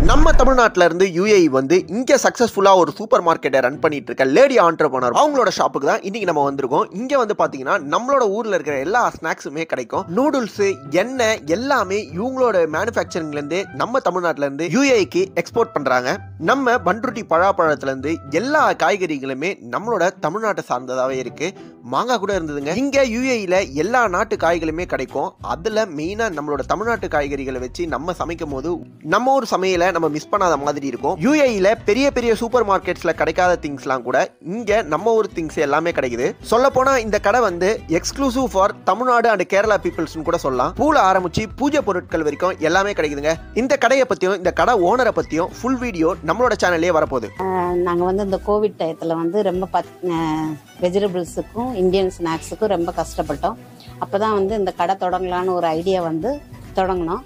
நம்ம தமிழ்நாட்டில இருந்து யுஏஇ வந்து இங்க சக்சஸ்ஃபுல்லா ஒரு சூப்பர் மார்க்கெட்டை ரன் பண்ணிட்டு இருக்க லேடி ஆண்டர்பிரனர் அவங்களோட ஷாப்புக்கு தான் இன்னைக்கு நம்ம வந்திருக்கோம். இங்க வந்து பாத்தீங்கன்னா நம்மளோட ஊர்ல இருக்கிற எல்லா ஸ்நாக்ஸுமே கிடைக்கும். நூடுல்ஸ், எண்ணெய் எல்லாமே இவங்களோட மேனுஃபேக்சரிங்ல இருந்து நம்ம தமிழ்நாட்டில இருந்து யுஏஇக்கு எக்ஸ்போர்ட் பண்றாங்க. நம்ம பண்ருட்டி பழாப்பழத்துல இருந்து எல்லா காய்கறிகளுமே நம்மளோட தமிழ்நாட்டை சார்ந்ததாவே இருக்கு. மாங்காய் கூட இருந்ததுங்க. இங்க யுஏஇல எல்லா நாட்டு காய்களுமே கிடைக்கும். அதுல மெயினா நம்மளோட தமிழ்நாட்டு காய்கறிகளை வச்சு நம்ம சமைக்கும் போது நம்ம ஒரு சமையல நம்ம மிஸ் பண்ணாத மாதிரி இருக்கும். யுஏஇல பெரிய பெரிய சூப்பர் மார்க்கெட்ஸ்ல கிடைக்காத திங்ஸ்லாம் கூட இங்க நம்ம ஒரு திங்ஸ் எல்லாமே கிடைக்குது. சொல்ல போனா இந்த கடை வந்து exclusive for Tamil Nadu and Kerala peoples கூட சொல்லலாம். பூல ஆரம்பிச்சு பூஜை பொருட்கள் வரைக்கும் எல்லாமே கிடைக்குதுங்க. இந்த கடையை பத்தியும் இந்த கடை ஓனரை பத்தியும் ஃபுல் வீடியோ நம்மளோட சேனல்லே வரப்போகுது. நாங்கள் வந்து இந்த கோவிட் டயத்தில் வந்து ரொம்ப வெஜிடபிள்ஸுக்கும் இந்தியன் ஸ்நாக்ஸுக்கும் ரொம்ப கஷ்டப்பட்டோம். அப்போ தான் வந்து இந்த கடை தொடங்கலான்னு ஒரு ஐடியா வந்து தொடங்கினோம்.